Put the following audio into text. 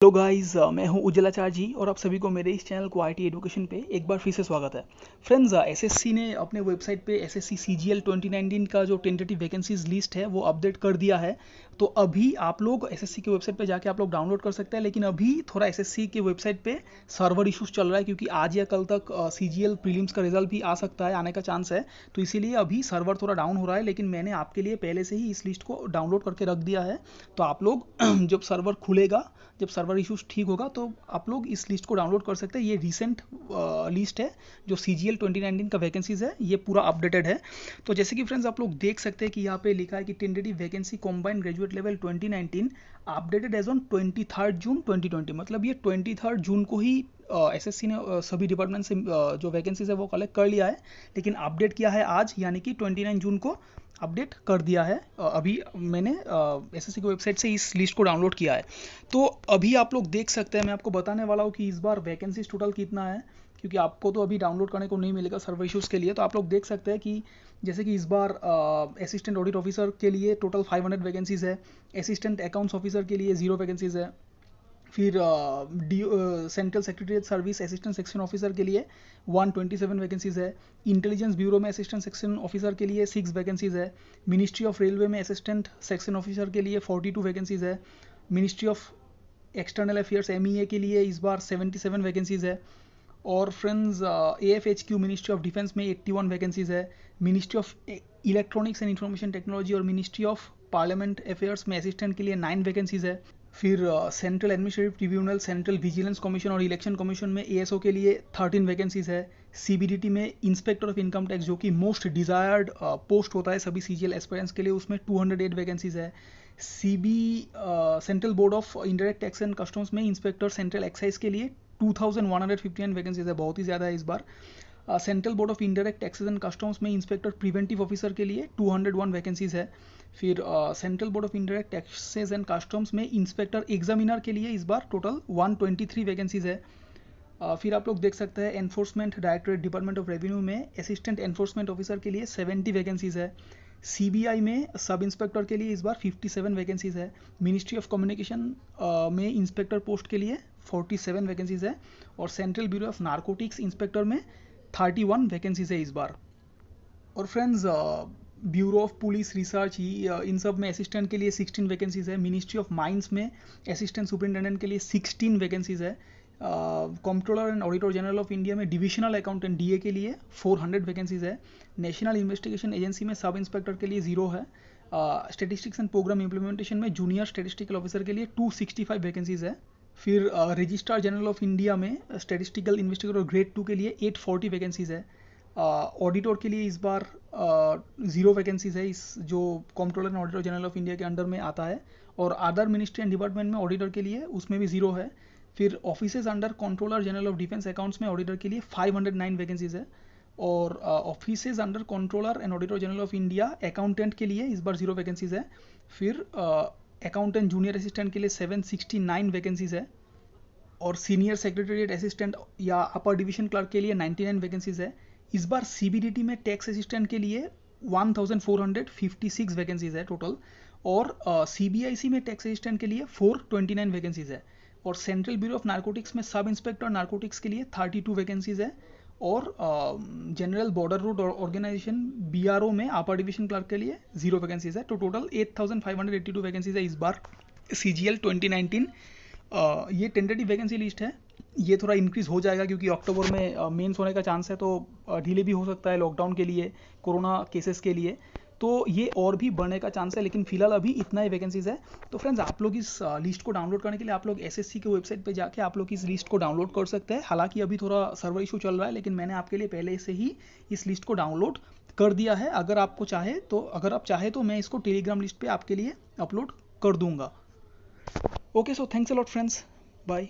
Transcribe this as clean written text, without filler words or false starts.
Hello guys, मैं हूं उज्जलाचार्य जी और आप सभी को मेरे इस चैनल को आईटी एजुकेशन पे एक बार फिर से स्वागत है। फ्रेंड्स, एसएससी ने अपने वेबसाइट पे एसएससी सीजीएल 2019 का जो टेंटेटिव वैकेंसीज लिस्ट है वो अपडेट कर दिया है। तो अभी आप लोग एसएससी के वेबसाइट पे जाके आप लोग डाउनलोड कर सकते हैं, लेकिन अभी थोड़ा एसएससी के वेबसाइट पे सर्वर इशूज़ चल रहा है क्योंकि आज या कल तक सीजीएल प्रीलिम्स का रिजल्ट भी आ सकता है, आने का चांस है। तो इसीलिए अभी सर्वर थोड़ा डाउन हो रहा है, लेकिन मैंने आपके लिए पहले से ही इस लिस्ट को डाउनलोड करके रख दिया है। तो आप लोग जब सर्वर खुलेगा, जब सर्वर इशूज़ ठीक होगा तो आप लोग इस लिस्ट को डाउनलोड कर सकते हैं। ये रिसेंट लिस्ट है जो सीजीएल 2019 का वैकेंसीज है, ये पूरा अपडेटेड है। तो जैसे कि फ्रेंड्स आप लोग देख सकते हैं कि यहाँ पे लिखा है कि tentative vacancy combined graduate level 2019 updated as on 23 June 2020। मतलब ये 23 जून को ही एसएससी ने सभी डिपार्टमेंट से जो वैकेंसीज है वो कलेक्ट कर लिया है, लेकिन अपडेट किया है आज, यानी कि 29 जून को अपडेट कर दिया है। अभी मैंने एसएससी की वेबसाइट से इस लिस्ट को डाउनलोड किया है। तो अभी आप लोग देख सकते हैं, मैं आपको बताने वाला हूँ कि इस बार वैकेंसीज टोटल कितना है, क्योंकि आपको तो अभी डाउनलोड करने को नहीं मिलेगा सर्वर इशूज़ के लिए। तो आप लोग देख सकते हैं कि जैसे कि इस बार असिस्टेंट ऑडिट ऑफिसर के लिए टोटल 500 वैकेंसीज है, असिस्टेंट अकाउंट्स ऑफिसर के लिए 0 वैकेंसीज है, फिर central secretariat service assistant section officer के लिए 127 वैकेंसीज है, इंटेलिजेंस ब्यूरो में असिस्टेंट सेक्शन ऑफिसर के लिए 6 वैकेंसीज है, मिनिस्ट्री ऑफ रेलवे में असिस्टेंट सेक्शन ऑफिसर के लिए 42 वैकेंसीज है, ministry of external affairs MEA के लिए इस बार 77 वैकेंसीज है। और फ्रेंड्स, एएफएचक्यू मिनिस्ट्री ऑफ डिफेंस में 81 वैकेंसीज है, ministry of electronics and information technology और मिनिस्ट्री ऑफ पार्लियामेंट अफेयर्स में असिस्टेंट के लिए 9 वैकेंसीज है। फिर central administrative tribunal, central vigilance commission और इलेक्शन कमीशन में एएसओ के लिए 13 वैकेंसीज है। सीबीडीटी में इंस्पेक्टर ऑफ इनकम टैक्स, जो कि मोस्ट डिजायर्ड पोस्ट होता है सभी सीजीएल एस्पिरेंट्स के लिए, उसमें 208 वैकेंसीज है। Central Board of indirect tax and Customs में इंस्पेक्टर सेंट्रल एक्साइज के लिए 2159 वैकेंसीज है, बहुत ही ज़्यादा है इस बार। Central Board of Indirect Taxes and Customs में इंस्पेक्टर प्रिवेंटिव ऑफिसर के लिए 201 वैकेंसीज है। फिर Central Board of Indirect Taxes and Customs में इंस्पेक्टर एग्जामिनर के लिए इस बार टोटल 123 वैकेंसीज है। फिर आप लोग देख सकते हैं enforcement directorate department of revenue में असिस्टेंट एनफोर्समेंट ऑफिसर के लिए 70 वैकेंसीज है। सीबीआई में सब इंस्पेक्टर के लिए इस बार 57 वैकेंसीज है। मिनिस्ट्री ऑफ कम्युनिकेशन में इंस्पेक्टर पोस्ट के लिए 47 वैकेंसीज है। और central bureau of narcotics inspector में 31 वैकेंसीज है इस बार। और friends, bureau of police research इन सब में असिस्टेंट के लिए 16 वैकेंसीज है। मिनिस्ट्री ऑफ माइंस में असिस्टेंट सुपरिटेंडेंट के लिए 16 वैकेंसीज है। Controller and auditor general of India में डिविजनल अकाउंटेंट डीए के लिए 400 वैकेंसीज है। नेशनल इन्वेस्टिगेशन एजेंसी में सब इंस्पेक्टर के लिए 0 है। स्टेटिस्टिक्स एंड प्रोग्राम इंप्लीमेंटेशन में जूनियर स्टेटिस्टिकल ऑफिसर के लिए 265 वैकेंसीज है। फिर रजिस्ट्रार जनरल ऑफ इंडिया में स्टेटिस्टिकल इन्वेस्टिगेटर ग्रेड 2 के लिए 840 वैकेंसीज है। ऑडिटर के लिए इस बार 0 वैकेंसीज है, इस जो controller and auditor general of India के अंडर में आता है। और अदर मिनिस्ट्री एंड डिपार्टमेंट में ऑडिटर के लिए उसमें भी 0 है। फिर offices under controller general of defence accounts में ऑडिटर के लिए 509 वैकेंसीज है। और offices under controller and auditor general of India accountant के लिए इस बार 0 वैकेंसीज है। फिर अकाउंटेंट जूनियर असिस्टेंट के लिए 769 वैकेंसीज है। और सीनियर सेक्रेटरीट असिस्टेंट या अपर डिवीजन क्लर्क के लिए 99 वैकेंसीज है। इस बार सीबीडीटी में टैक्स असिस्टेंट के लिए 1456 वैकेंसीज है टोटल। और सीबीआईसी में टैक्स असिस्टेंट के लिए 429 वैकेंसीज है। और सेंट्रल ब्यूरो ऑफ नारकोटिक्स में सब इंस्पेक्टर नारकोटिक्स के लिए 32 वैकेंसीज है। और general border road organisation BRO में अपर डिवीजन क्लर्क के लिए 0 वैकेंसीज है। तो टोटल 8582 वैकेंसीज है इस बार सीजीएल 2019। ये टेंटेटिव वैकेंसी लिस्ट है, ये थोड़ा इंक्रीज़ हो जाएगा क्योंकि अक्टूबर में मेंस होने का चांस है, तो डिले भी हो सकता है लॉकडाउन के लिए, कोरोना केसेस के लिए। तो ये और भी बढ़ने का चांस है, लेकिन फिलहाल अभी इतना ही वैकेंसीज है। तो फ्रेंड्स, आप लोग इस लिस्ट को डाउनलोड करने के लिए आप लोग एसएससी के वेबसाइट पे जाके आप लोग इस लिस्ट को डाउनलोड कर सकते हैं। हालांकि अभी थोड़ा सर्वर इशू चल रहा है, लेकिन मैंने आपके लिए पहले से ही इस लिस्ट को डाउनलोड कर दिया है। अगर आप चाहे तो मैं इसको टेलीग्राम लिस्ट पे आपके लिए अपलोड कर दूंगा। Okay, so thanks a lot friends, bye.